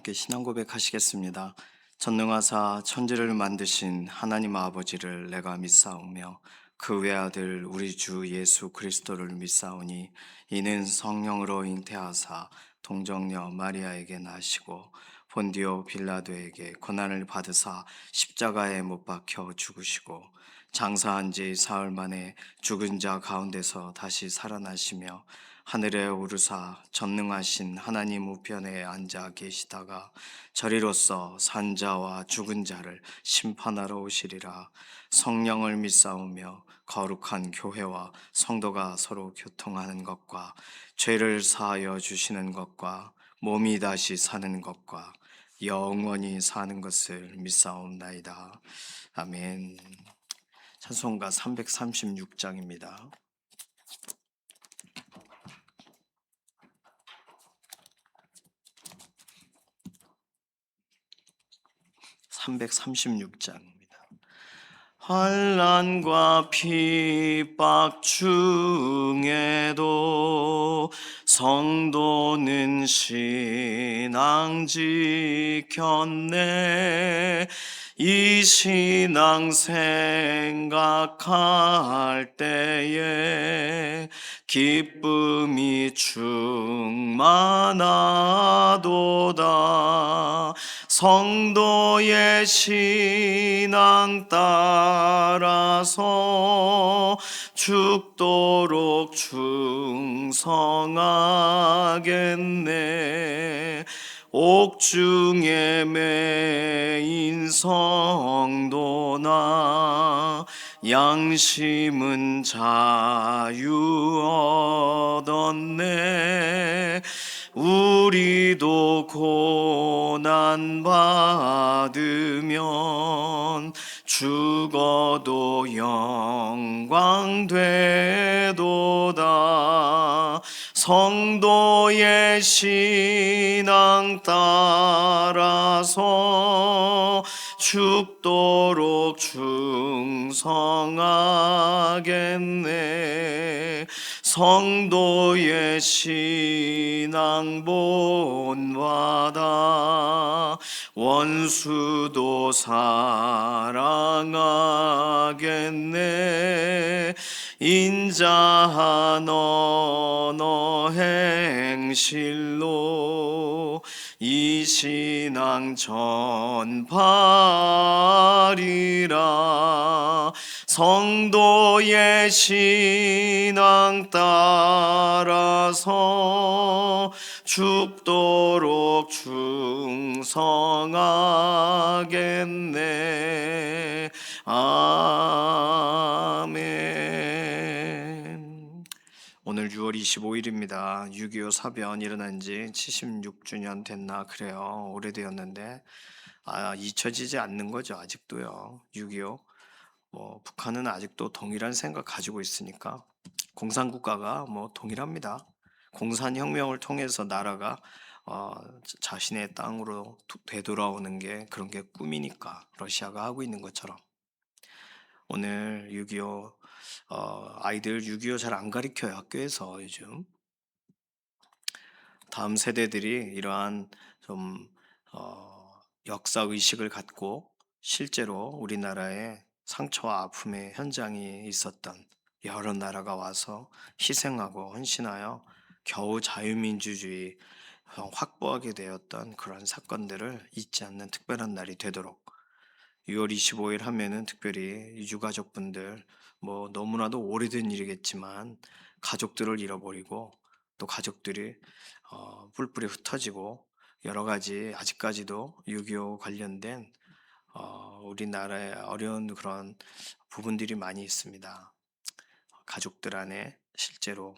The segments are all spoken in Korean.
함께 신앙 고백하시겠습니다. 전능하사 천지를 만드신 하나님 아버지를 내가 믿사오며 그 외아들 우리 주 예수 그리스도를 믿사오니 이는 성령으로 잉태하사 동정녀 마리아에게 나시고 본디오 빌라도에게 고난을 받으사 십자가에 못 박혀 죽으시고 장사한 지 사흘 만에 죽은 자 가운데서 다시 살아나시며 하늘에 오르사 전능하신 하나님 우편에 앉아 계시다가 저리로서 산자와 죽은 자를 심판하러 오시리라. 성령을 믿사오며 거룩한 교회와 성도가 서로 교통하는 것과 죄를 사하여 주시는 것과 몸이 다시 사는 것과 영원히 사는 것을 믿사옵나이다. 아멘. 찬송가 336장입니다. 336장입니다. 환난과 핍박 중에도 성도는 신앙 지켰네. 이 신앙 생각할 때에 기쁨이 충만하도다. 성도의 신앙 따라서 죽도록 충성하겠네. 옥중에 매인 성도나 양심은 자유 얻었네. 우리도 고난 받으면 죽어도 영광 되도다. 성도의 신앙 따라서 죽도록 충성하겠네. 성도의 신앙 본받아 원수도 사랑하겠네. 인자한 언어 행실로 이 신앙 전파리라. 성도의 신앙 따라서 죽도록 충성하겠네. 아멘. 오늘 6월 25일입니다. 6.25 사변 일어난 지 76주년 됐나 그래요. 오래되었는데 잊혀지지 않는 거죠. 아직도요. 6.25 북한은 아직도 동일한 생각 가지고 있으니까 공산국가가 동일합니다. 공산혁명을 통해서 나라가 자신의 땅으로 되돌아오는 게 그런 게 꿈이니까 러시아가 하고 있는 것처럼 오늘 6.25 아이들 6.25 잘 안 가르쳐요. 학교에서 요즘 다음 세대들이 이러한 좀 역사 의식을 갖고 실제로 우리나라에 상처와 아픔의 현장이 있었던 여러 나라가 와서 희생하고 헌신하여 겨우 자유민주주의 확보하게 되었던 그런 사건들을 잊지 않는 특별한 날이 되도록 6월 25일 하면은 특별히 유가족분들 너무나도 오래된 일이겠지만 가족들을 잃어버리고 또 가족들이 뿔뿔이 흩어지고 여러 가지 아직까지도 6.25 관련된 우리나라의 어려운 그런 부분들이 많이 있습니다. 가족들 안에 실제로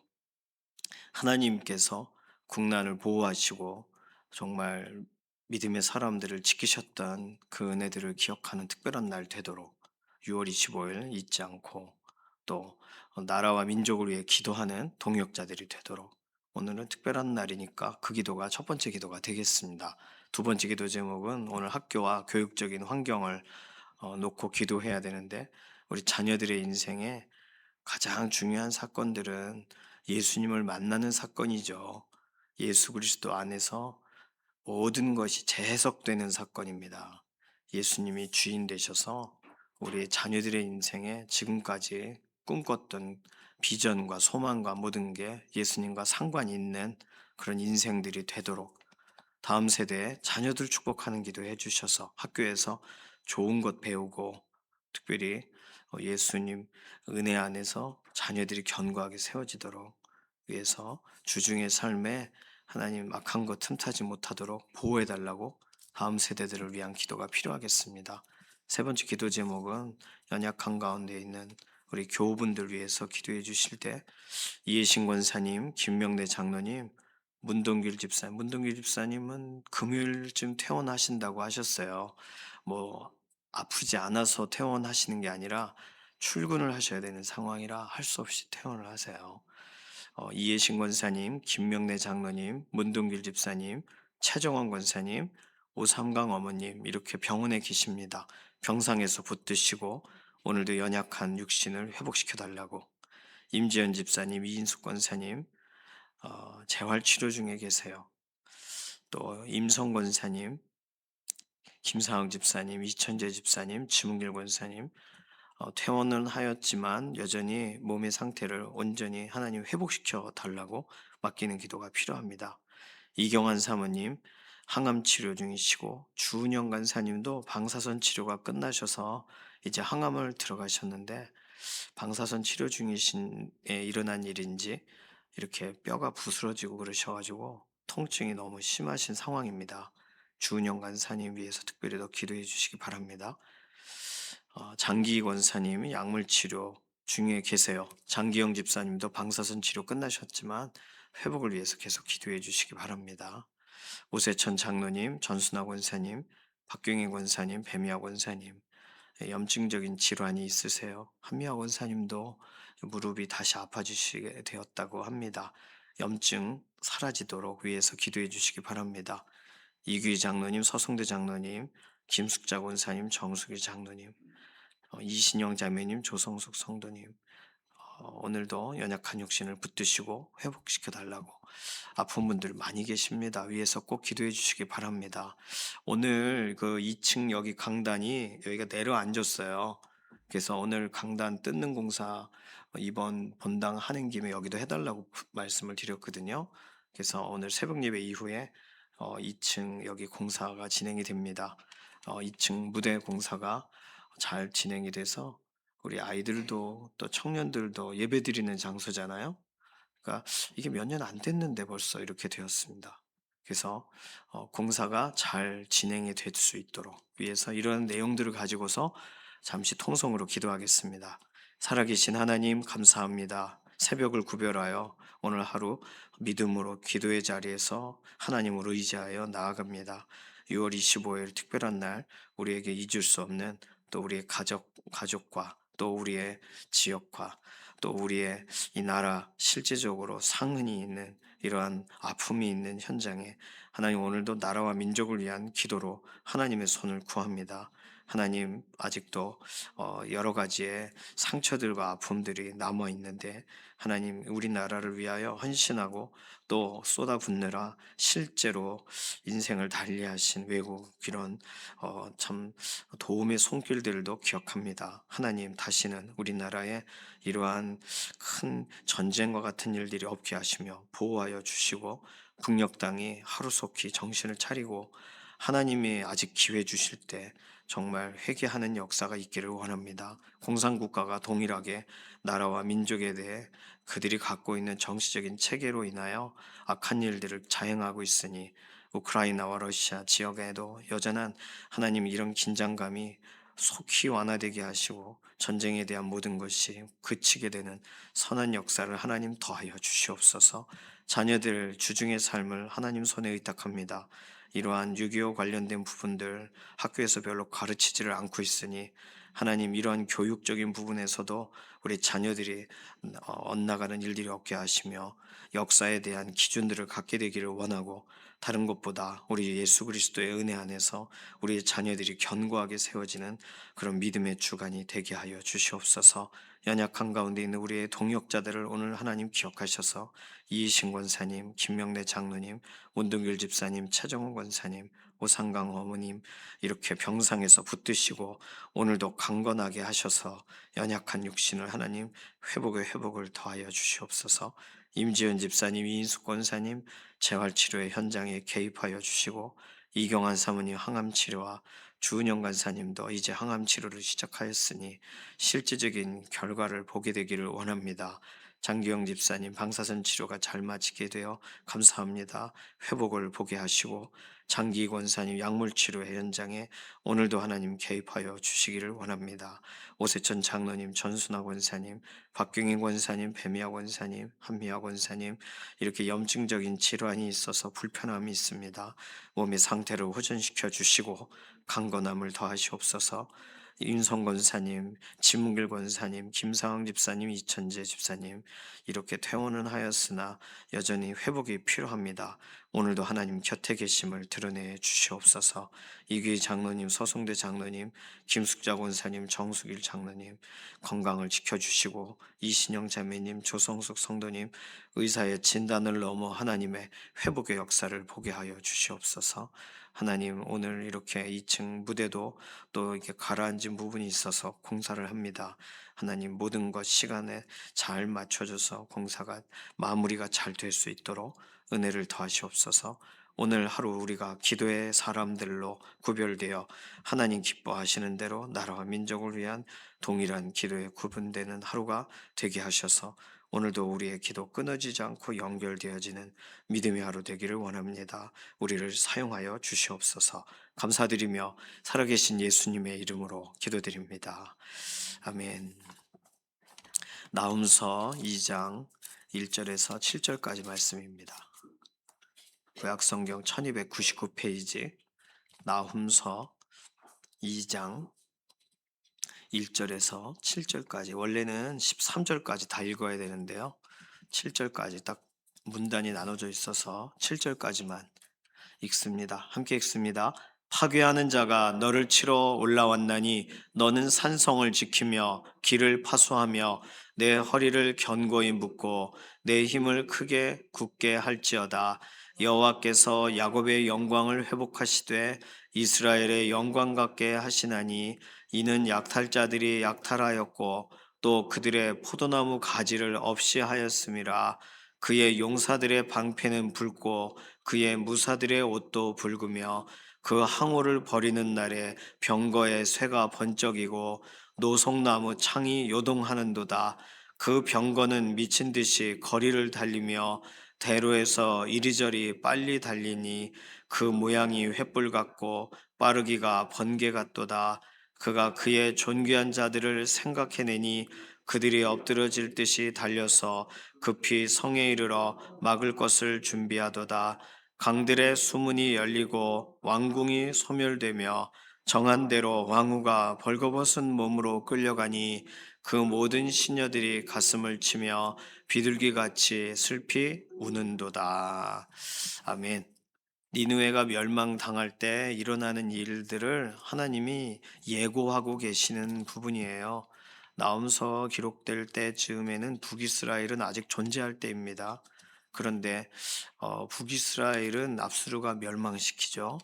하나님께서 국난을 보호하시고 정말 믿음의 사람들을 지키셨던 그 은혜들을 기억하는 특별한 날 되도록 6월 25일 잊지 않고 또 나라와 민족을 위해 기도하는 동역자들이 되도록 오늘은 특별한 날이니까 그 기도가 첫 번째 기도가 되겠습니다. 두 번째 기도 제목은 오늘 학교와 교육적인 환경을 놓고 기도해야 되는데 우리 자녀들의 인생에 가장 중요한 사건들은 예수님을 만나는 사건이죠. 예수 그리스도 안에서 모든 것이 재해석되는 사건입니다. 예수님이 주인 되셔서 우리 자녀들의 인생에 지금까지 꿈꿨던 비전과 소망과 모든 게 예수님과 상관이 있는 그런 인생들이 되도록 다음 세대에 자녀들 축복하는 기도해 주셔서 학교에서 좋은 것 배우고 특별히 예수님 은혜 안에서 자녀들이 견고하게 세워지도록 위해서 주중의 삶에 하나님 악한 것 틈타지 못하도록 보호해 달라고 다음 세대들을 위한 기도가 필요하겠습니다. 세 번째 기도 제목은 연약한 가운데 있는 우리 교우분들 위해서 기도해 주실 때 이해신 권사님, 김명래 장로님, 문동길 집사님은 금요일쯤 퇴원하신다고 하셨어요. 뭐 아프지 않아서 퇴원하시는 게 아니라 출근을 하셔야 되는 상황이라 할 수 없이 퇴원을 하세요. 이해신 권사님, 김명래 장로님, 문동길 집사님, 최정원 권사님, 오삼강 어머님 이렇게 병원에 계십니다. 병상에서 붙드시고 오늘도 연약한 육신을 회복시켜 달라고 임지연 집사님, 이인숙 권사님 재활 치료 중에 계세요. 또 임성 권사님, 김상학 집사님, 이천재 집사님, 지문길 권사님 퇴원은 하였지만 여전히 몸의 상태를 온전히 하나님 회복시켜 달라고 맡기는 기도가 필요합니다. 이경환 사모님 항암 치료 중이시고 주은영 간사님도 방사선 치료가 끝나셔서 이제 항암을 들어가셨는데 방사선 치료 중이신에 일어난 일인지 이렇게 뼈가 부스러지고 그러셔가지고 통증이 너무 심하신 상황입니다. 주은영 간사님 위해서 특별히 더 기도해 주시기 바랍니다. 장기 권사님이 약물 치료 중에 계세요. 장기영 집사님도 방사선 치료 끝나셨지만 회복을 위해서 계속 기도해 주시기 바랍니다. 오세천 장로님, 전순아 권사님, 박경희 권사님, 배미아 권사님, 염증적인 질환이 있으세요. 한미아 권사님도 무릎이 다시 아파지시게 되었다고 합니다. 염증 사라지도록 위해서 기도해 주시기 바랍니다. 이규희 장로님, 서성대 장로님, 김숙자 권사님, 정숙희 장로님, 이신영 자매님, 조성숙 성도님, 오늘도 연약한 육신을 붙드시고 회복시켜 달라고 아픈 분들 많이 계십니다. 위에서 꼭 기도해 주시기 바랍니다. 오늘 그 2층 여기 강단이 여기가 내려앉았어요. 그래서 오늘 강단 뜯는 공사 이번 본당 하는 김에 여기도 해달라고 말씀을 드렸거든요. 그래서 오늘 새벽 예배 이후에 2층 여기 공사가 진행이 됩니다. 2층 무대 공사가 잘 진행이 돼서 우리 아이들도 또 청년들도 예배드리는 장소잖아요. 그러니까 이게 몇 년 안 됐는데 벌써 이렇게 되었습니다. 그래서 공사가 잘 진행이 될 수 있도록 위해서 이런 내용들을 가지고서 잠시 통성으로 기도하겠습니다. 살아계신 하나님 감사합니다. 새벽을 구별하여 오늘 하루 믿음으로 기도의 자리에서 하나님을 의지하여 나아갑니다. 6월 25일 특별한 날 우리에게 잊을 수 없는 또 우리의 가족과 또 우리의 지역과 또 우리의 이 나라 실제적으로 상흔이 있는 이러한 아픔이 있는 현장에 하나님 오늘도 나라와 민족을 위한 기도로 하나님의 손을 구합니다. 하나님 아직도 여러 가지의 상처들과 아픔들이 남아 있는데 하나님 우리나라를 위하여 헌신하고 또 쏟아붓느라 실제로 인생을 달리하신 외국 이런 참 도움의 손길들도 기억합니다. 하나님 다시는 우리나라에 이러한 큰 전쟁과 같은 일들이 없게 하시며 보호하여 주시고 북녘 땅이 하루속히 정신을 차리고 하나님이 아직 기회 주실 때 정말 회개하는 역사가 있기를 원합니다. 공산국가가 동일하게 나라와 민족에 대해 그들이 갖고 있는 정치적인 체계로 인하여 악한 일들을 자행하고 있으니 우크라이나와 러시아 지역에도 여전한 하나님 이런 긴장감이 속히 완화되게 하시고 전쟁에 대한 모든 것이 그치게 되는 선한 역사를 하나님 더하여 주시옵소서. 자녀들 주중의 삶을 하나님 손에 의탁합니다. 이러한 6.25 관련된 부분들 학교에서 별로 가르치지를 않고 있으니 하나님 이러한 교육적인 부분에서도 우리 자녀들이 엇나가는 일들이 없게 하시며 역사에 대한 기준들을 갖게 되기를 원하고 다른 것보다 우리 예수 그리스도의 은혜 안에서 우리 자녀들이 견고하게 세워지는 그런 믿음의 주관이 되게 하여 주시옵소서. 연약한 가운데 있는 우리의 동역자들을 오늘 하나님 기억하셔서 이희신 권사님, 김명래 장로님, 문동길 집사님, 차정원 권사님, 오상강 어머님 이렇게 병상에서 붙드시고 오늘도 강건하게 하셔서 연약한 육신을 하나님 회복의 회복을 더하여 주시옵소서. 임지연 집사님, 이인숙 권사님 재활치료의 현장에 개입하여 주시고 이경환 사모님 항암치료와 주은영 간사님도 이제 항암치료를 시작하였으니 실질적인 결과를 보게 되기를 원합니다. 장기영 집사님 방사선 치료가 잘 마치게 되어 감사합니다. 회복을 보게 하시고 장기 권사님 약물치료의 현장에 오늘도 하나님 개입하여 주시기를 원합니다. 오세천 장로님, 전순화 권사님, 박경인 권사님, 배미아 권사님, 한미아 권사님 이렇게 염증적인 질환이 있어서 불편함이 있습니다. 몸의 상태를 호전시켜 주시고 강건함을 더하시옵소서. 윤성 권사님, 지문길 권사님, 김상황 집사님, 이천재 집사님 이렇게 퇴원은 하였으나 여전히 회복이 필요합니다. 오늘도 하나님 곁에 계심을 드러내 주시옵소서. 이귀 장로님, 서송대 장로님, 김숙자 권사님, 정수길 장로님 건강을 지켜주시고 이신영 자매님, 조성숙 성도님 의사의 진단을 넘어 하나님의 회복의 역사를 보게 하여 주시옵소서. 하나님 오늘 이렇게 2층 무대도 또 이렇게 가라앉은 부분이 있어서 공사를 합니다. 하나님 모든 것 시간에 잘 맞춰줘서 공사가 마무리가 잘 될 수 있도록 은혜를 더하시옵소서. 오늘 하루 우리가 기도의 사람들로 구별되어 하나님 기뻐하시는 대로 나라와 민족을 위한 동일한 기도에 구분되는 하루가 되게 하셔서 오늘도 우리의 기도 끊어지지 않고 연결되어지는 믿음의 하루 되기를 원합니다. 우리를 사용하여 주시옵소서. 감사드리며 살아계신 예수님의 이름으로 기도드립니다. 아멘. 나훔서 2장 1절에서 7절까지 말씀입니다. 구약성경 1299페이지 나훔서 2장 1절에서 7절까지 원래는 13절까지 다 읽어야 되는데요. 7절까지 딱 문단이 나눠져 있어서 7절까지만 읽습니다. 함께 읽습니다. 파괴하는 자가 너를 치러 올라왔나니 너는 산성을 지키며 길을 파수하며 내 허리를 견고히 묶고 내 힘을 크게 굳게 할지어다. 여호와께서 야곱의 영광을 회복하시되 이스라엘의 영광 같게 하시나니 이는 약탈자들이 약탈하였고 또 그들의 포도나무 가지를 없이 하였음이라. 그의 용사들의 방패는 붉고 그의 무사들의 옷도 붉으며 그 항우를 버리는 날에 병거의 쇠가 번쩍이고 노송나무 창이 요동하는도다. 그 병거는 미친 듯이 거리를 달리며 대로에서 이리저리 빨리 달리니 그 모양이 횃불 같고 빠르기가 번개 같도다. 그가 그의 존귀한 자들을 생각해내니 그들이 엎드러질 듯이 달려서 급히 성에 이르러 막을 것을 준비하도다. 강들의 수문이 열리고 왕궁이 소멸되며 정한 대로 왕후가 벌거벗은 몸으로 끌려가니 그 모든 시녀들이 가슴을 치며 비둘기같이 슬피 우는도다. 아멘. 니느웨가 멸망당할 때 일어나는 일들을 하나님이 예고하고 계시는 부분이에요. 나훔서 기록될 때쯤에는 북이스라엘은 아직 존재할 때입니다. 그런데 북이스라엘은 압수르가 멸망시키죠.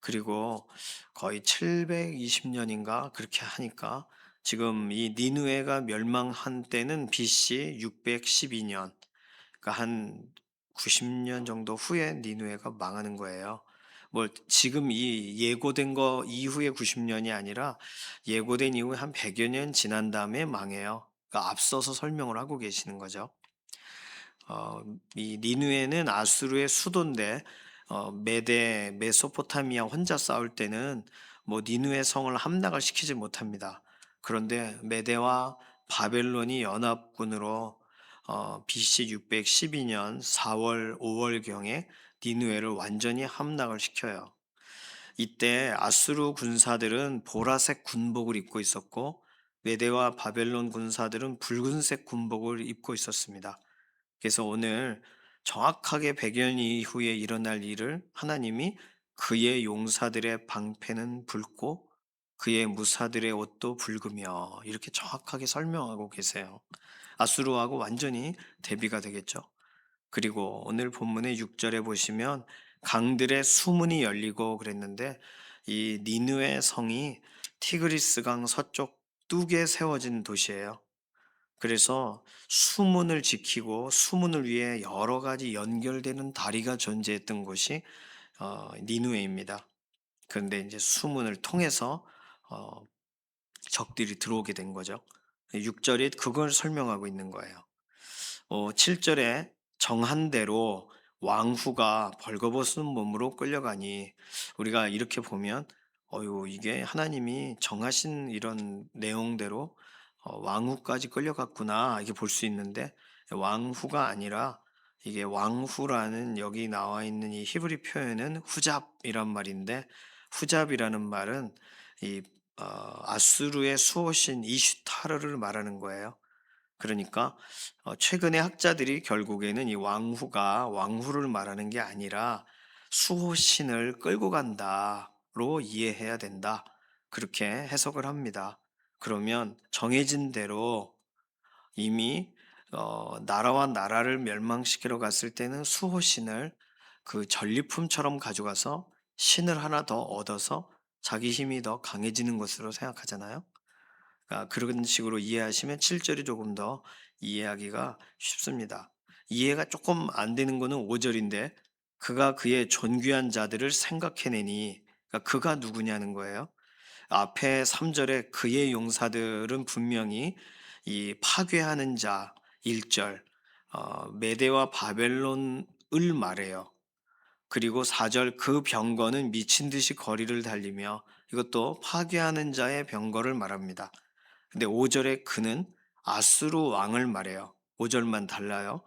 그리고 거의 720년인가 그렇게 하니까 지금 이 니느웨가 멸망한 때는 BC 612년, 그러니까 한 90년 정도 후에 니느웨가 망하는 거예요. 뭐 지금 이 예고된 거 이후에 90년이 아니라 예고된 이후에 한 100여 년 지난 다음에 망해요. 그러니까 앞서서 설명을 하고 계시는 거죠. 이 니누에는 아수르의 수도인데 메데 메소포타미아 혼자 싸울 때는 뭐 니누의 성을 함락을 시키지 못합니다. 그런데 메데와 바벨론이 연합군으로 BC 612년 4월 5월경에 니누에를 완전히 함락을 시켜요. 이때 아수르 군사들은 보라색 군복을 입고 있었고 메대와 바벨론 군사들은 붉은색 군복을 입고 있었습니다. 그래서 오늘 정확하게 100년 이후에 일어날 일을 하나님이 그의 용사들의 방패는 붉고 그의 무사들의 옷도 붉으며 이렇게 정확하게 설명하고 계세요. 아수르하고 완전히 대비가 되겠죠. 그리고 오늘 본문의 6절에 보시면 강들의 수문이 열리고 그랬는데 이 니느웨 성이 티그리스 강 서쪽 뚝에 세워진 도시예요. 그래서 수문을 지키고 수문을 위해 여러 가지 연결되는 다리가 존재했던 곳이 니느웨입니다. 그런데 이제 수문을 통해서 어, 적들이 들어오게 된 거죠. 6절이 그걸 설명하고 있는 거예요. 7절에 정한 대로 왕후가 벌거벗은 몸으로 끌려가니 우리가 이렇게 보면 이게 하나님이 정하신 이런 내용대로 왕후까지 끌려갔구나 이게 볼 수 있는데 왕후가 아니라 이게 왕후라는 여기 나와 있는 이 히브리 표현은 후잡이란 말인데 후잡이라는 말은 이 아수르의 수호신 이슈타르를 말하는 거예요. 그러니까 최근에 학자들이 결국에는 이 왕후가 왕후를 말하는 게 아니라 수호신을 끌고 간다로 이해해야 된다. 그렇게 해석을 합니다. 그러면 정해진 대로 이미 나라와 나라를 멸망시키러 갔을 때는 수호신을 그 전리품처럼 가져가서 신을 하나 더 얻어서 자기 힘이 더 강해지는 것으로 생각하잖아요. 그런 식으로 이해하시면 7절이 조금 더 이해하기가 쉽습니다. 이해가 조금 안 되는 거는 5절인데 그가 그의 존귀한 자들을 생각해내니 그가 누구냐는 거예요. 앞에 3절에 그의 용사들은 분명히 이 파괴하는 자 1절 메대와 바벨론을 말해요. 그리고 4절 그 병거는 미친 듯이 거리를 달리며 이것도 파괴하는 자의 병거를 말합니다. 근데 5절에 그는 아수르 왕을 말해요. 5절만 달라요.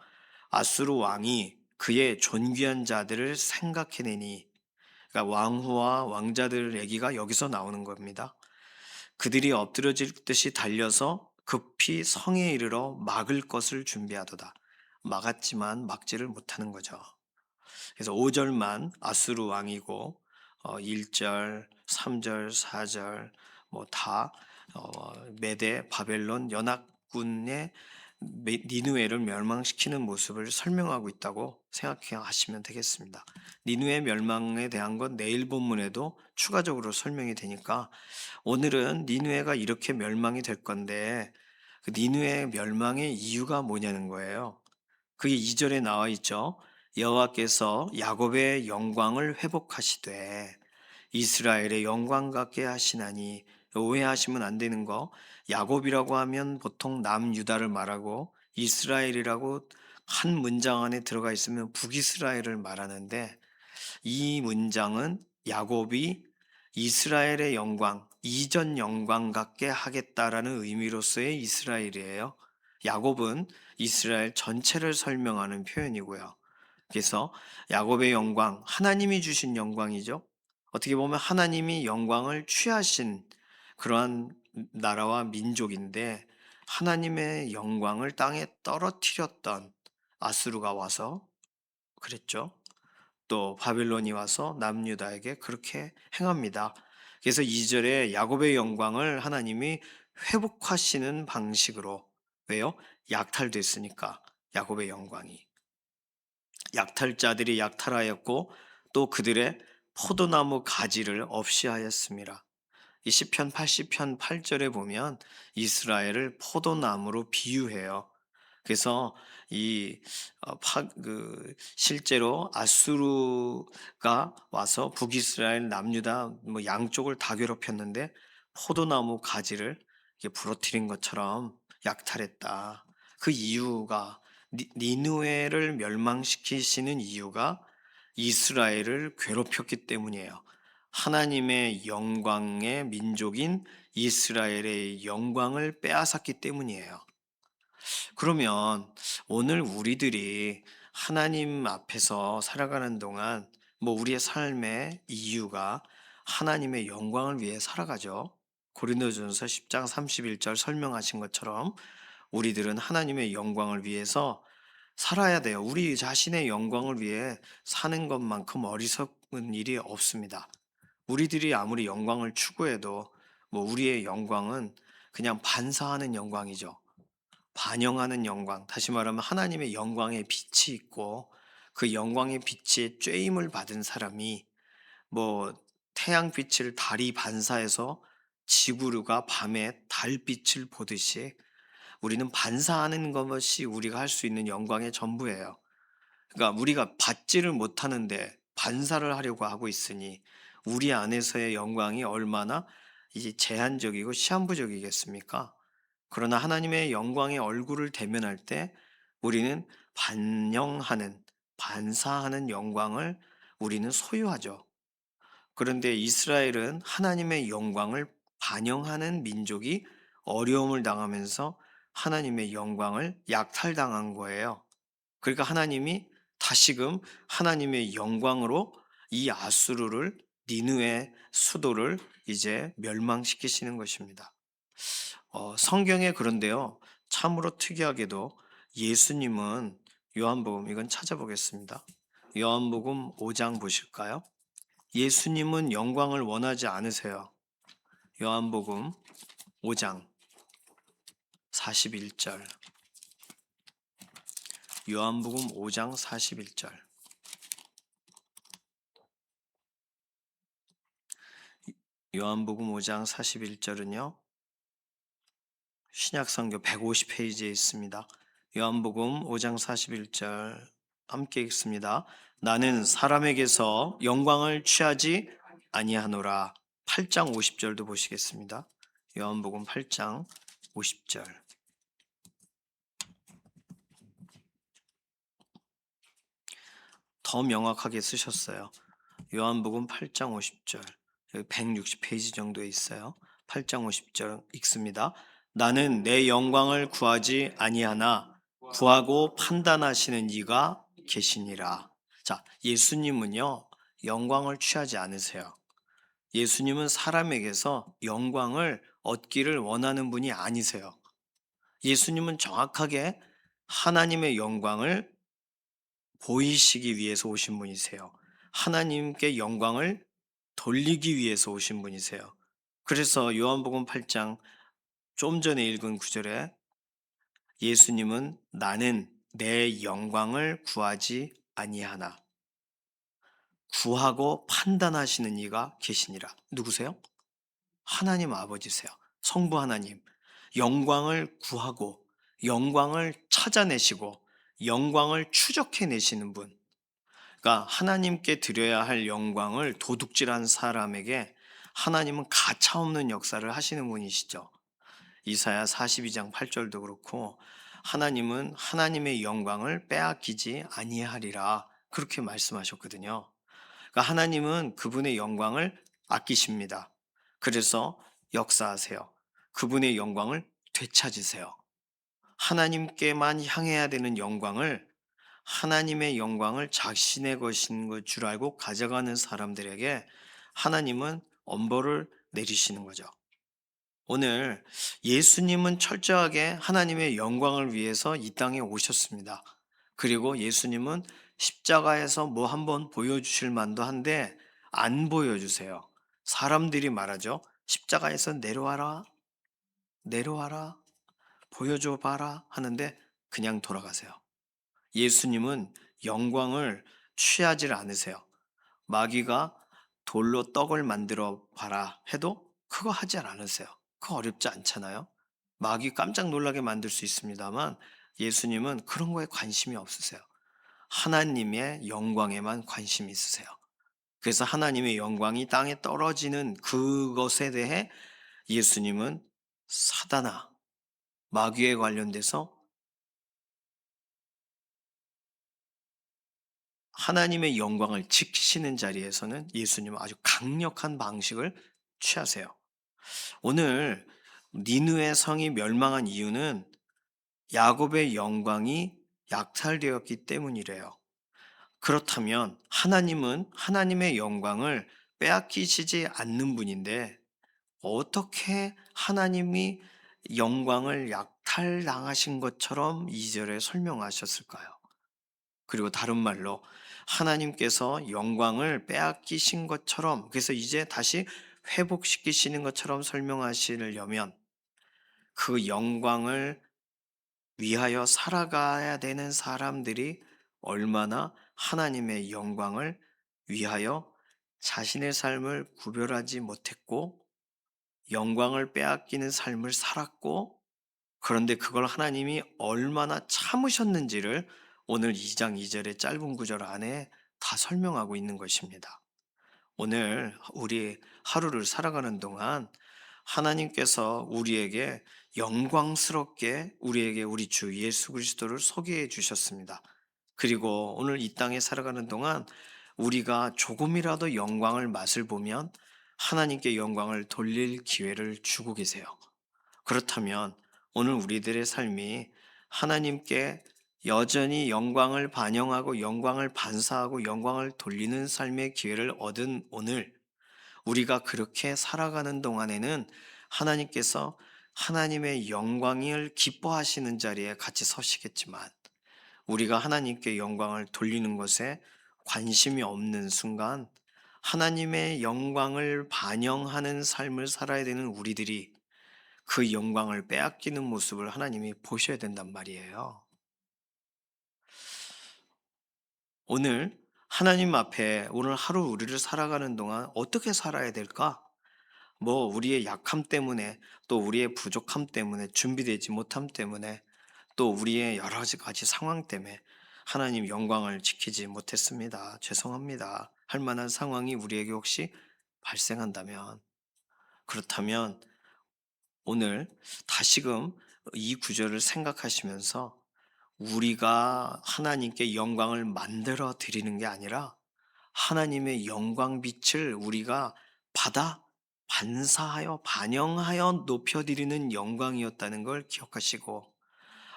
아수르 왕이 그의 존귀한 자들을 생각해내니 그러니까 왕후와 왕자들 얘기가 여기서 나오는 겁니다. 그들이 엎드러질 듯이 달려서 급히 성에 이르러 막을 것을 준비하도다. 막았지만 막지를 못하는 거죠. 그래서 5절만 아수르 왕이고 1절, 3절, 4절 뭐 다 메대 바벨론 연합군의 니누에를 멸망시키는 모습을 설명하고 있다고 생각하시면 되겠습니다. 니누에 멸망에 대한 건 내일 본문에도 추가적으로 설명이 되니까 오늘은 니누에가 이렇게 멸망이 될 건데 그 니누에 멸망의 이유가 뭐냐는 거예요. 그게 2절에 나와 있죠. 여호와께서 야곱의 영광을 회복하시되 이스라엘의 영광 같게 하시나니 오해하시면 안 되는 거 야곱이라고 하면 보통 남유다를 말하고 이스라엘이라고 한 문장 안에 들어가 있으면 북이스라엘을 말하는데 이 문장은 야곱이 이스라엘의 영광, 이전 영광 같게 하겠다라는 의미로서의 이스라엘이에요. 야곱은 이스라엘 전체를 설명하는 표현이고요. 그래서 야곱의 영광, 하나님이 주신 영광이죠. 어떻게 보면 하나님이 영광을 취하신 그러한 나라와 민족인데 하나님의 영광을 땅에 떨어뜨렸던 아수르가 와서 그랬죠. 또 바벨론이 와서 남유다에게 그렇게 행합니다. 그래서 2절에 야곱의 영광을 하나님이 회복하시는 방식으로 왜요? 약탈됐으니까 야곱의 영광이 약탈자들이 약탈하였고 또 그들의 포도나무 가지를 없이 하였습니다. 이 시편 80편 8절에 보면 이스라엘을 포도나무로 비유해요. 그래서 실제로 아수르가 와서 북이스라엘 남유다 뭐 양쪽을 다 괴롭혔는데 포도나무 가지를 이렇게 부러뜨린 것처럼 약탈했다. 그 이유가 니누에를 멸망시키시는 이유가 이스라엘을 괴롭혔기 때문이에요. 하나님의 영광의 민족인 이스라엘의 영광을 빼앗았기 때문이에요. 그러면 오늘 우리들이 하나님 앞에서 살아가는 동안 뭐 우리의 삶의 이유가 하나님의 영광을 위해 살아가죠. 고린도전서 10장 31절 설명하신 것처럼 우리들은 하나님의 영광을 위해서 살아야 돼요. 우리 자신의 영광을 위해 사는 것만큼 어리석은 일이 없습니다. 우리들이 아무리 영광을 추구해도 우리의 영광은 그냥 반사하는 영광이죠. 반영하는 영광. 다시 말하면 하나님의 영광의 빛이 있고 그 영광의 빛에 쬐임을 받은 사람이 뭐 태양빛을 달이 반사해서 지구가 밤에 달빛을 보듯이 우리는 반사하는 것이 우리가 할 수 있는 영광의 전부예요. 그러니까 우리가 받지를 못하는데 반사를 하려고 하고 있으니 우리 안에서의 영광이 얼마나 이 제한적이고 시한부적이겠습니까? 그러나 하나님의 영광의 얼굴을 대면할 때 우리는 반영하는, 반사하는 영광을 우리는 소유하죠. 그런데 이스라엘은 하나님의 영광을 반영하는 민족이 어려움을 당하면서 하나님의 영광을 약탈당한 거예요. 그러니까 하나님이 다시금 하나님의 영광으로 이 아수르를 니느웨 수도를 이제 멸망시키시는 것입니다. 성경에 그런데요. 참으로 특이하게도 예수님은 요한복음 이건 찾아보겠습니다. 요한복음 5장 보실까요? 예수님은 영광을 원하지 않으세요. 요한복음 5장 41절. 요한복음 5장 41절. 요한복음 5장 41절은요. 신약성경 150페이지에 있습니다. 요한복음 5장 41절 함께 읽습니다. 나는 사람에게서 영광을 취하지 아니하노라. 8장 50절도 보시겠습니다. 요한복음 8장 50절. 더 명확하게 쓰셨어요. 요한복음 8장 50절. 여기 160페이지 정도에 있어요. 8장 50절 읽습니다. 나는 내 영광을 구하지 아니하나 구하고 판단하시는 이가 계시니라. 자, 예수님은요, 영광을 취하지 않으세요. 예수님은 사람에게서 영광을 얻기를 원하는 분이 아니세요. 예수님은 정확하게 하나님의 영광을 보이시기 위해서 오신 분이세요. 하나님께 영광을 돌리기 위해서 오신 분이세요. 그래서 요한복음 8장 좀 전에 읽은 구절에 예수님은 나는 내 영광을 구하지 아니하나 구하고 판단하시는 이가 계시니라. 누구세요? 하나님 아버지세요. 성부 하나님. 영광을 구하고 영광을 찾아내시고 영광을 추적해내시는 분. 그러니까 하나님께 드려야 할 영광을 도둑질한 사람에게 하나님은 가차없는 역사를 하시는 분이시죠. 이사야 42장 8절도 그렇고 하나님은 하나님의 영광을 빼앗기지 아니하리라 그렇게 말씀하셨거든요. 그러니까 하나님은 그분의 영광을 아끼십니다. 그래서 역사하세요. 그분의 영광을 되찾으세요. 하나님께만 향해야 되는 영광을 하나님의 영광을 자신의 것인 것 줄 알고 가져가는 사람들에게 하나님은 엄벌을 내리시는 거죠. 오늘 예수님은 철저하게 하나님의 영광을 위해서 이 땅에 오셨습니다. 그리고 예수님은 십자가에서 뭐 한번 보여주실 만도 한데 안 보여주세요. 사람들이 말하죠. 십자가에서 내려와라, 내려와라, 보여줘 봐라 하는데 그냥 돌아가세요. 예수님은 영광을 취하지 않으세요. 마귀가 돌로 떡을 만들어 봐라 해도 그거 하지 않으세요. 그거 어렵지 않잖아요. 마귀 깜짝 놀라게 만들 수 있습니다만 예수님은 그런 거에 관심이 없으세요. 하나님의 영광에만 관심이 있으세요. 그래서 하나님의 영광이 땅에 떨어지는 그것에 대해 예수님은 사단아, 마귀에 관련돼서 하나님의 영광을 지키시는 자리에서는 예수님은 아주 강력한 방식을 취하세요. 오늘 니느웨 성이 멸망한 이유는 야곱의 영광이 약탈되었기 때문이래요. 그렇다면 하나님은 하나님의 영광을 빼앗기시지 않는 분인데 어떻게 하나님이 영광을 약탈당하신 것처럼 2 절에 설명하셨을까요? 그리고 다른 말로 하나님께서 영광을 빼앗기신 것처럼, 그래서 이제 다시 회복시키시는 것처럼 설명하시려면 그 영광을 위하여 살아가야 되는 사람들이 얼마나 하나님의 영광을 위하여 자신의 삶을 구별하지 못했고 영광을 빼앗기는 삶을 살았고, 그런데 그걸 하나님이 얼마나 참으셨는지를 오늘 2장 2 절의 짧은 구절 안에 다 설명하고 있는 것입니다. 오늘 우리 하루를 살아가는 동안 하나님께서 우리에게 영광스럽게 우리에게 우리 주 예수 그리스도를 소개해 주셨습니다. 그리고 오늘 이 땅에 살아가는 동안 우리가 조금이라도 영광을 맛을 보면 하나님께 영광을 돌릴 기회를 주고 계세요. 그렇다면 오늘 우리들의 삶이 하나님께 여전히 영광을 반영하고 영광을 반사하고 영광을 돌리는 삶의 기회를 얻은 오늘, 우리가 그렇게 살아가는 동안에는 하나님께서 하나님의 영광을 기뻐하시는 자리에 같이 서시겠지만 우리가 하나님께 영광을 돌리는 것에 관심이 없는 순간 하나님의 영광을 반영하는 삶을 살아야 되는 우리들이 그 영광을 빼앗기는 모습을 하나님이 보셔야 된단 말이에요. 오늘 하나님 앞에 오늘 하루 우리를 살아가는 동안 어떻게 살아야 될까? 뭐 우리의 약함 때문에, 또 우리의 부족함 때문에, 준비되지 못함 때문에, 또 우리의 여러 가지 상황 때문에 하나님 영광을 지키지 못했습니다. 죄송합니다. 할 만한 상황이 우리에게 혹시 발생한다면, 그렇다면 오늘 다시금 이 구절을 생각하시면서 우리가 하나님께 영광을 만들어 드리는 게 아니라 하나님의 영광 빛을 우리가 받아 반사하여 반영하여 높여 드리는 영광이었다는 걸 기억하시고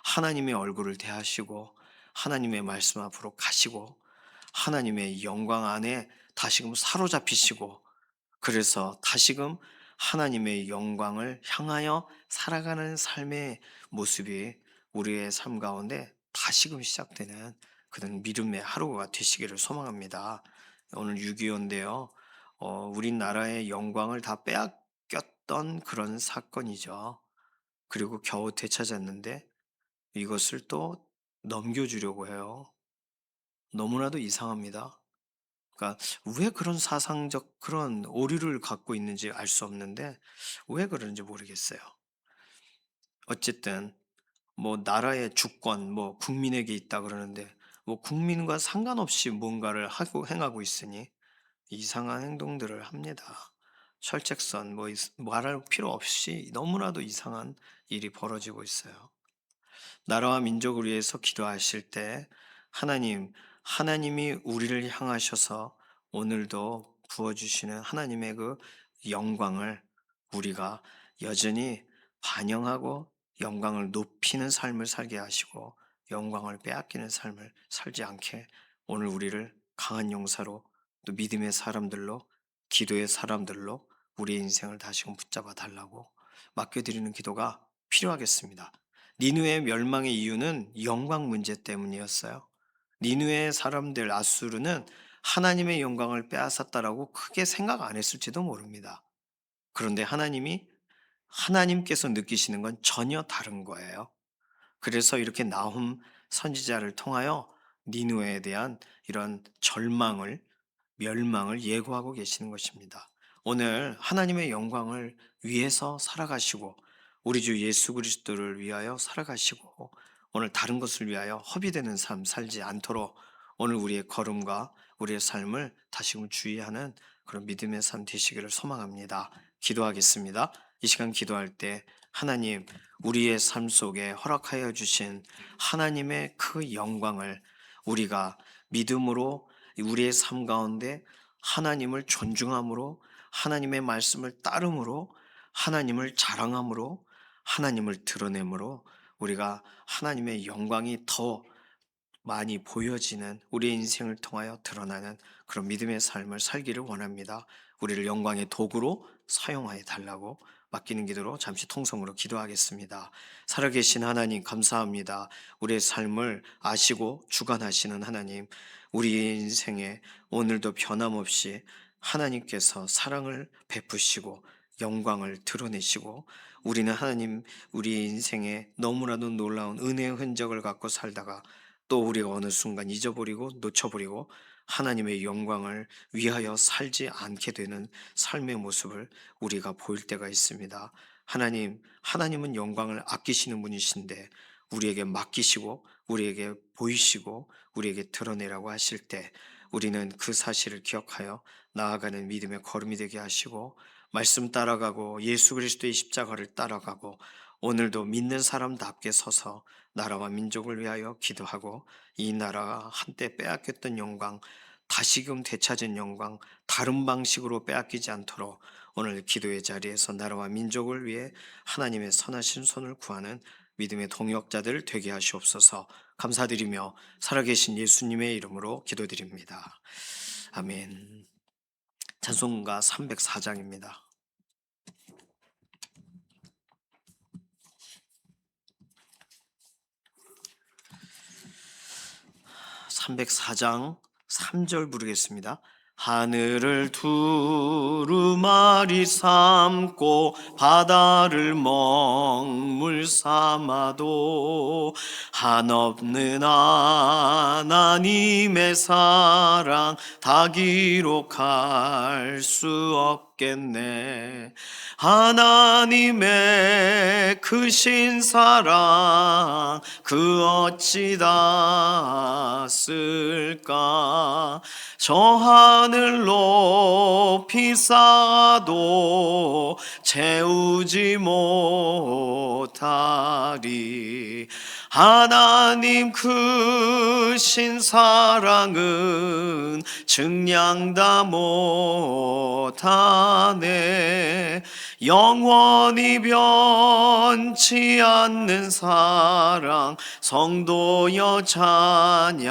하나님의 얼굴을 대하시고 하나님의 말씀 앞으로 가시고 하나님의 영광 안에 다시금 사로잡히시고, 그래서 다시금 하나님의 영광을 향하여 살아가는 삶의 모습이 우리의 삶 가운데 다시금 시작되는 그런 믿음의 하루가 되시기를 소망합니다. 오늘 6.25인데요. 우리나라의 영광을 다 빼앗겼던 그런 사건이죠. 그리고 겨우 되찾았는데 이것을 또 넘겨주려고 해요. 너무나도 이상합니다. 그러니까 왜 그런 사상적 그런 오류를 갖고 있는지 알 수 없는데 왜 그러는지 모르겠어요. 어쨌든 뭐 나라의 주권 뭐 국민에게 있다 그러는데 뭐 국민과 상관없이 뭔가를 하고 행하고 있으니 이상한 행동들을 합니다. 철책선 뭐 말할 필요 없이 너무나도 이상한 일이 벌어지고 있어요. 나라와 민족을 위해서 기도하실 때 하나님이 우리를 향하셔서 오늘도 부어주시는 하나님의 그 영광을 우리가 여전히 반영하고 영광을 높이는 삶을 살게 하시고 영광을 빼앗기는 삶을 살지 않게 오늘 우리를 강한 용사로 또 믿음의 사람들로 기도의 사람들로 우리의 인생을 다시금 붙잡아 달라고 맡겨드리는 기도가 필요하겠습니다. 니느웨의 멸망의 이유는 영광 문제 때문이었어요. 니느웨의 사람들 아수르는 하나님의 영광을 빼앗았다라고 크게 생각 안 했을지도 모릅니다. 그런데 하나님께서 느끼시는 건 전혀 다른 거예요. 그래서 이렇게 나훔 선지자를 통하여 니느웨에 대한 이런 멸망을 예고하고 계시는 것입니다. 오늘 하나님의 영광을 위해서 살아가시고 우리 주 예수 그리스도를 위하여 살아가시고 오늘 다른 것을 위하여 허비되는 삶 살지 않도록 오늘 우리의 걸음과 우리의 삶을 다시금 주의하는 그런 믿음의 삶 되시기를 소망합니다. 기도하겠습니다. 이 시간 기도할 때 하나님, 우리의 삶 속에 허락하여 주신 하나님의 그 영광을 우리가 믿음으로 우리의 삶 가운데 하나님을 존중함으로 하나님의 말씀을 따름으로 하나님을 자랑함으로 하나님을 드러내므로 우리가 하나님의 영광이 더 많이 보여지는 우리의 인생을 통하여 드러나는 그런 믿음의 삶을 살기를 원합니다. 우리를 영광의 도구로 사용하여 달라고 맡기는 기도로 잠시 통성으로 기도하겠습니다. 살아계신 하나님 감사합니다. 우리의 삶을 아시고 주관하시는 하나님, 우리의 인생에 오늘도 변함없이 하나님께서 사랑을 베푸시고 영광을 드러내시고, 우리는 하나님, 우리의 인생에 너무나도 놀라운 은혜의 흔적을 갖고 살다가 또 우리가 어느 순간 잊어버리고 놓쳐버리고 하나님의 영광을 위하여 살지 않게 되는 삶의 모습을 우리가 보일 때가 있습니다. 하나님은 영광을 아끼시는 분이신데 우리에게 맡기시고 우리에게 보이시고 우리에게 드러내라고 하실 때 우리는 그 사실을 기억하여 나아가는 믿음의 걸음이 되게 하시고, 말씀 따라가고 예수 그리스도의 십자가를 따라가고 오늘도 믿는 사람답게 서서 나라와 민족을 위하여 기도하고, 이 나라가 한때 빼앗겼던 영광, 다시금 되찾은 영광, 다른 방식으로 빼앗기지 않도록 오늘 기도의 자리에서 나라와 민족을 위해 하나님의 선하신 손을 구하는 믿음의 동역자들 되게 하시옵소서. 감사드리며 살아계신 예수님의 이름으로 기도드립니다. 아멘. 찬송가 304장입니다. 304장 3절 부르겠습니다. 하늘을 두루마리 삼고 바다를 먹물 삼아도 한없는 하나님의 사랑 다 기록할 수 없겠네. 하나님의 크신 사랑 그 어찌 다 쓸까. 저 하늘 높이 쌓아도 채우지 못하리. 하나님 크신 사랑은 증량 다 못하네. 영원히 변치 않는 사랑 성도여 찬양하세.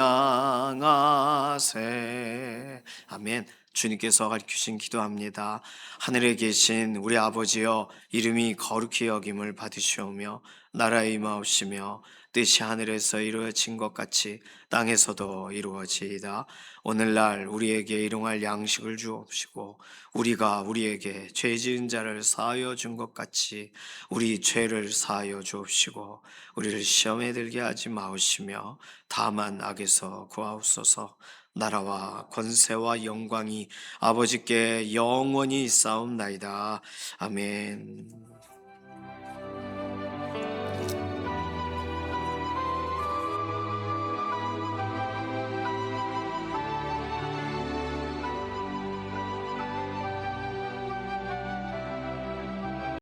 아멘. 주님께서 가르치신 기도합니다. 하늘에 계신 우리 아버지여, 이름이 거룩히 여김을 받으시오며 나라의 임하옵시며 뜻이 하늘에서 이루어진 것 같이 땅에서도 이루어지이다. 오늘날 우리에게 일용할 양식을 주옵시고 우리가 우리에게 죄 지은 자를 사하여 준 것 같이 우리 죄를 사하여 주옵시고 우리를 시험에 들게 하지 마옵시며 다만 악에서 구하옵소서. 나라와 권세와 영광이 아버지께 영원히 있사옵나이다. 아멘.